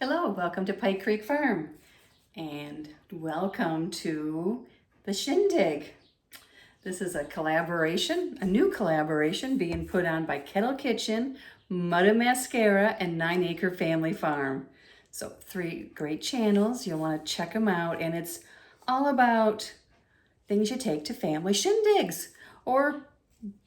Hello, welcome to Pike Creek Farm and welcome to the Shindig. This is a collaboration, a new collaboration being put on by Kettle Kitchen, Mudda Mascara, and 9 Acre Family Farm. So 3 great channels, you'll want to check them out, and it's all about things you take to family shindigs or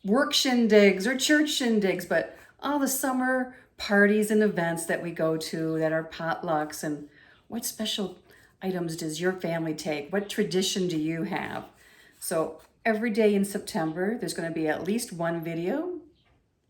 work shindigs or church shindigs, but all the summer parties and events that we go to that are potlucks. And what special items does your family take? What tradition do you have? So every day in September, there's going to be at least one video,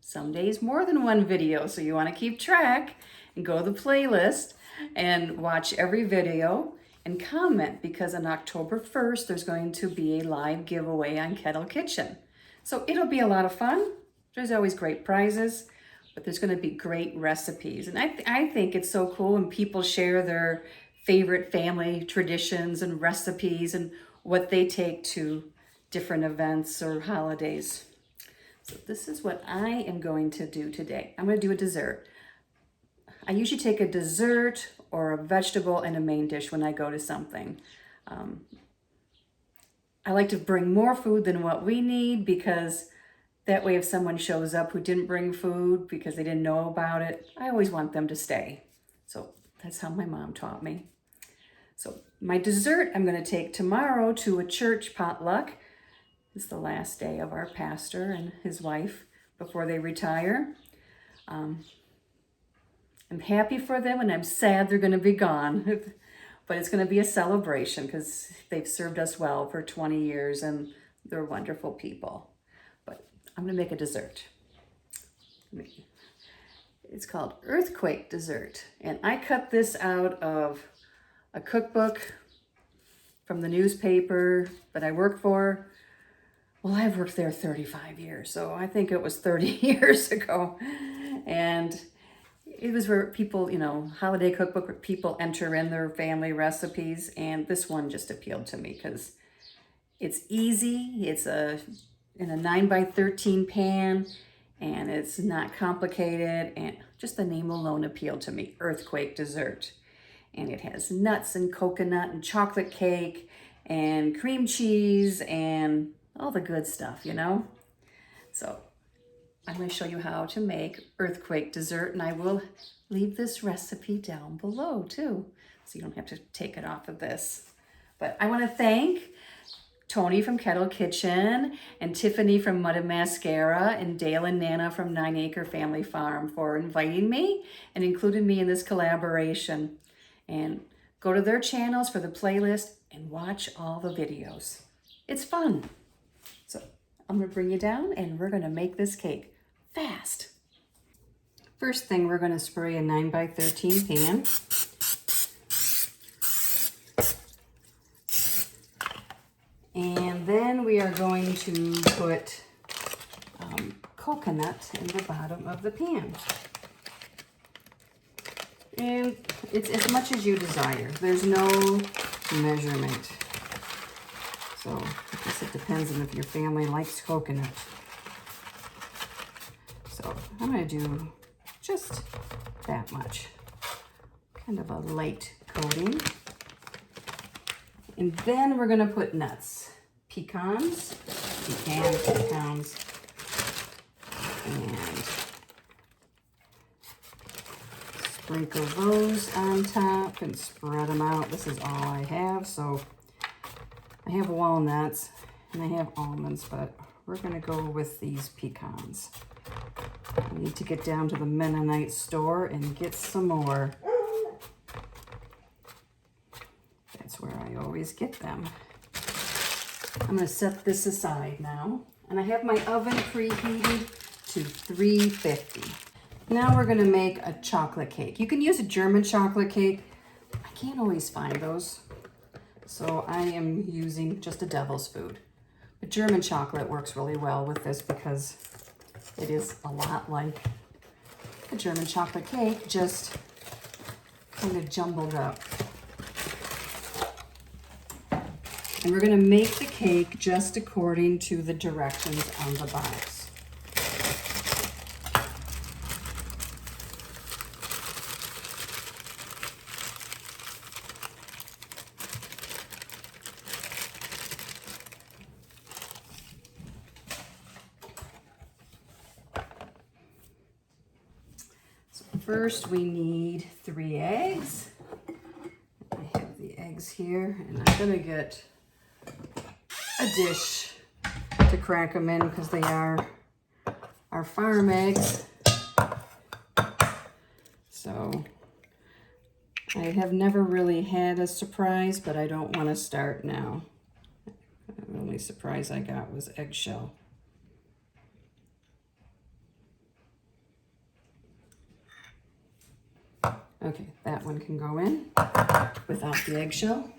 some days more than one video. So you want to keep track and go to the playlist and watch every video and comment, because on October 1st, there's going to be a live giveaway on Kettle Kitchen. So it'll be a lot of fun. There's always great prizes, but there's going to be great recipes. And I think it's so cool when people share their favorite family traditions and recipes and what they take to different events or holidays. So this is what I am going to do today. I'm going to do a dessert. I usually take a dessert or a vegetable and a main dish when I go to something. I like to bring more food than what we need, because that way if someone shows up who didn't bring food because they didn't know about it, I always want them to stay. So that's how my mom taught me. So my dessert I'm going to take tomorrow to a church potluck. It's the last day of our pastor and his wife before they retire. I'm happy for them and I'm sad they're going to be gone. But it's going to be a celebration because they've served us well for 20 years and they're wonderful people. But I'm going to make a dessert. It's called Earthquake Dessert. And I cut this out of a cookbook from the newspaper that I work for. Well, I've worked there 35 years, so I think it was 30 years ago. And it was where people, holiday cookbook, where people enter in their family recipes. And this one just appealed to me because it's easy. It's in a 9x13 pan, and it's not complicated. And just the name alone appealed to me, Earthquake Dessert. And it has nuts and coconut and chocolate cake and cream cheese and all the good stuff, So I'm going to show you how to make Earthquake Dessert, and I will leave this recipe down below too, so you don't have to take it off of this. But I want to thank Tony from Kettle Kitchen and Tiffany from Mudda Mascara and Dale and Nana from 9 Acre Family Farm for inviting me and including me in this collaboration. And go to their channels for the playlist and watch all the videos. It's fun. So I'm going to bring you down and we're going to make this cake fast. First thing, we're going to spray a 9x13 pan. And then we are going to put coconut in the bottom of the pan. And it's as much as you desire. There's no measurement. So I guess it depends on if your family likes coconut. So I'm going to do just that much. Kind of a light coating. And then we're going to put nuts. Pecans, and sprinkle those on top and spread them out. This is all I have. So I have walnuts and I have almonds, but we're going to go with these pecans. I need to get down to the Mennonite store and get some more. That's where I always get them. I'm going to set this aside now. And I have my oven preheated to 350. Now we're going to make a chocolate cake. You can use a German chocolate cake. I can't always find those. So I am using just a devil's food. But German chocolate works really well with this because it is a lot like a German chocolate cake, just kind of jumbled up. And we're going to make the cake just according to the directions on the box. First, we need 3 eggs. I have the eggs here, and I'm gonna get a dish to crack them in because they are our farm eggs. So I have never really had a surprise, but I don't want to start now. The only surprise I got was eggshell. Okay, that one can go in without the eggshell.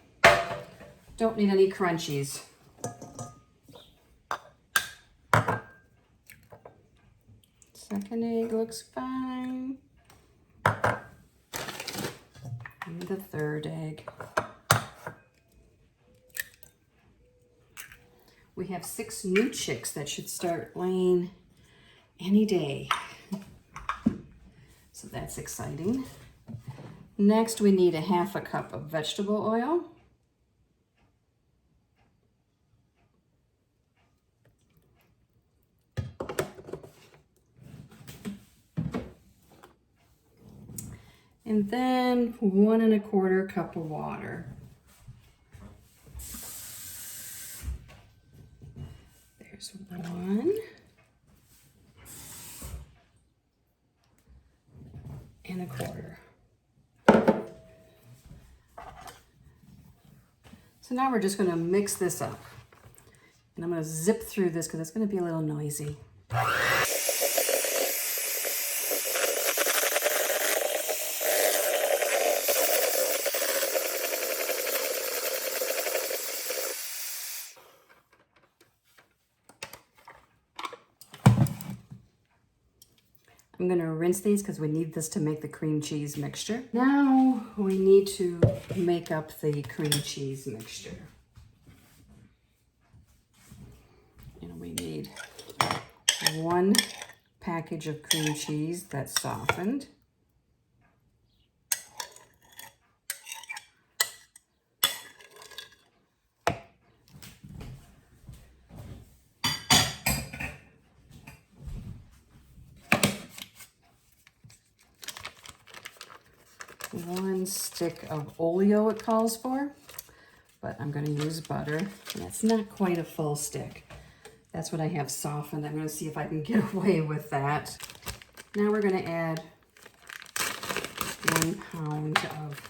Don't need any crunchies. Second egg looks fine. And the third egg. We have 6 new chicks that should start laying any day. So that's exciting. Next, we need a 1/2 cup of vegetable oil. And then 1 1/4 cup of water. There's 1 1/4. So now we're just going to mix this up. And I'm going to zip through this because it's going to be a little noisy. I'm going to rinse these because we need this to make the cream cheese mixture. Now we need to make up the cream cheese mixture. And we need 1 package of cream cheese that's softened. One stick of oleo it calls for, but I'm going to use butter, and it's not quite a full stick. That's what I have softened. I'm going to see if I can get away with that. Now we're going to add 1 pound of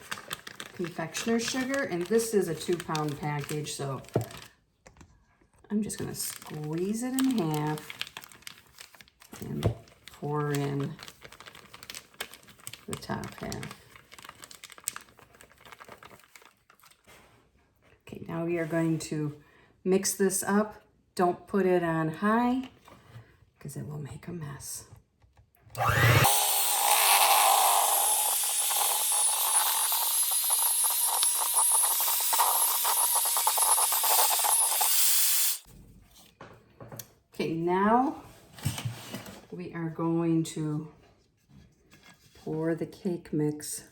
confectioner's sugar, and this is a 2-pound package, so I'm just going to squeeze it in half and pour in the top half. Okay, now we are going to mix this up. Don't put it on high because it will make a mess. Okay, now we are going to pour the cake mix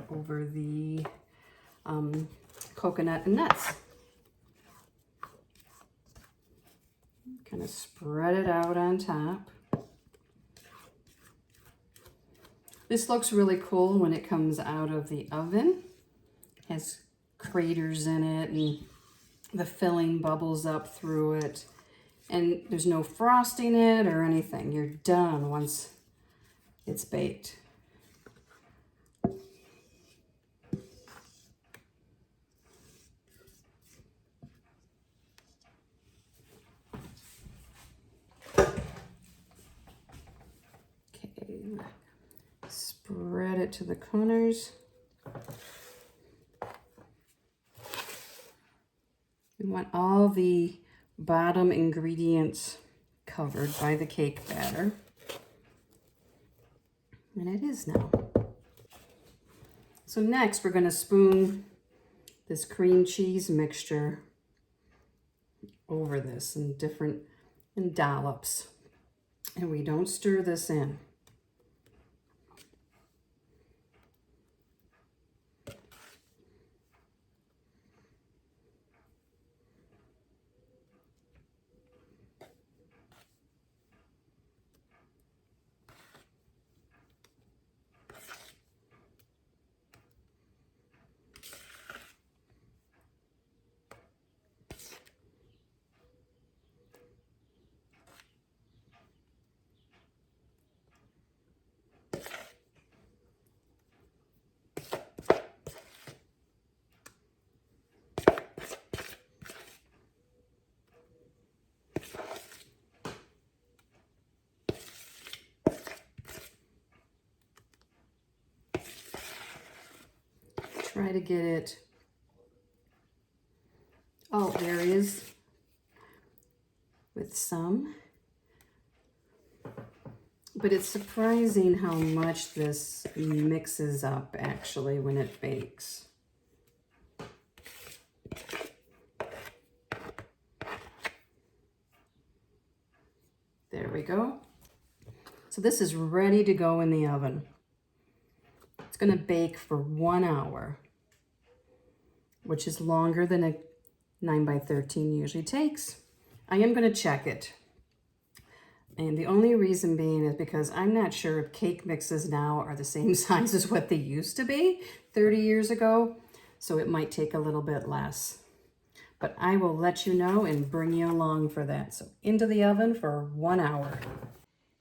over the coconut and nuts. Kind of spread it out on top. This looks really cool when it comes out of the oven. It has craters in it and the filling bubbles up through it. And there's no frosting it or anything. You're done once it's baked. Spread it to the corners. We want all the bottom ingredients covered by the cake batter. And it is now. So next we're going to spoon this cream cheese mixture over this in dollops. And we don't stir this in. try to get it. Oh, there is with some. But it's surprising how much this mixes up actually when it bakes. There we go. So this is ready to go in the oven. It's going to bake for 1 hour, which is longer than a 9 by 13 usually takes. I am going to check it. And the only reason being is because I'm not sure if cake mixes now are the same size as what they used to be 30 years ago. So it might take a little bit less. But I will let you know and bring you along for that. So into the oven for 1 hour.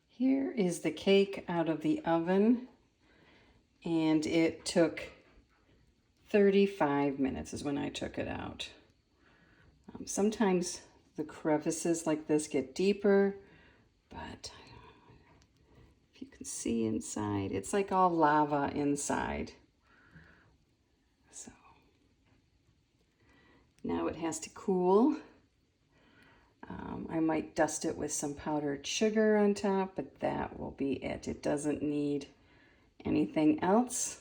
Here is the cake out of the oven. And it took 35 minutes is when I took it out. Sometimes the crevices like this get deeper. But if you can see inside, it's like all lava inside. So now it has to cool. I might dust it with some powdered sugar on top, but that will be it. It doesn't need anything else.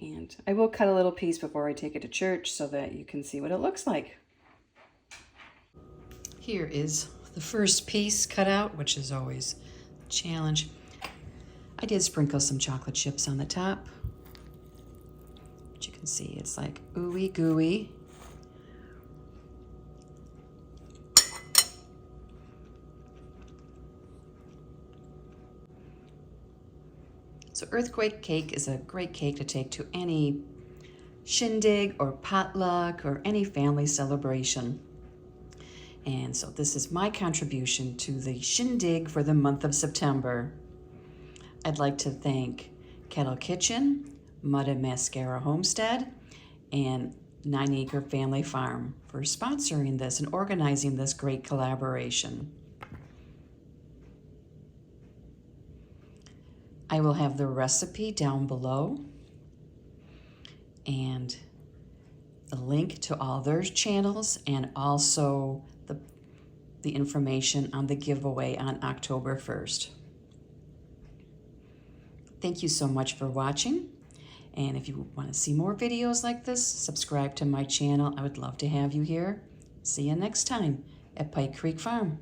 And I will cut a little piece before I take it to church so that you can see what it looks like. Here is the first piece cut out, which is always a challenge. I did sprinkle some chocolate chips on the top. But you can see it's like ooey gooey. So earthquake cake is a great cake to take to any shindig or potluck or any family celebration. And so this is my contribution to the shindig for the month of September. I'd like to thank Kettle Kitchen, Mud and Mascara Homestead, and 9 Acre Family Farm for sponsoring this and organizing this great collaboration. I will have the recipe down below and the link to all their channels and also the information on the giveaway on October 1st. Thank you so much for watching. And if you want to see more videos like this, subscribe to my channel. I would love to have you here. See you next time at Pike Creek Farm.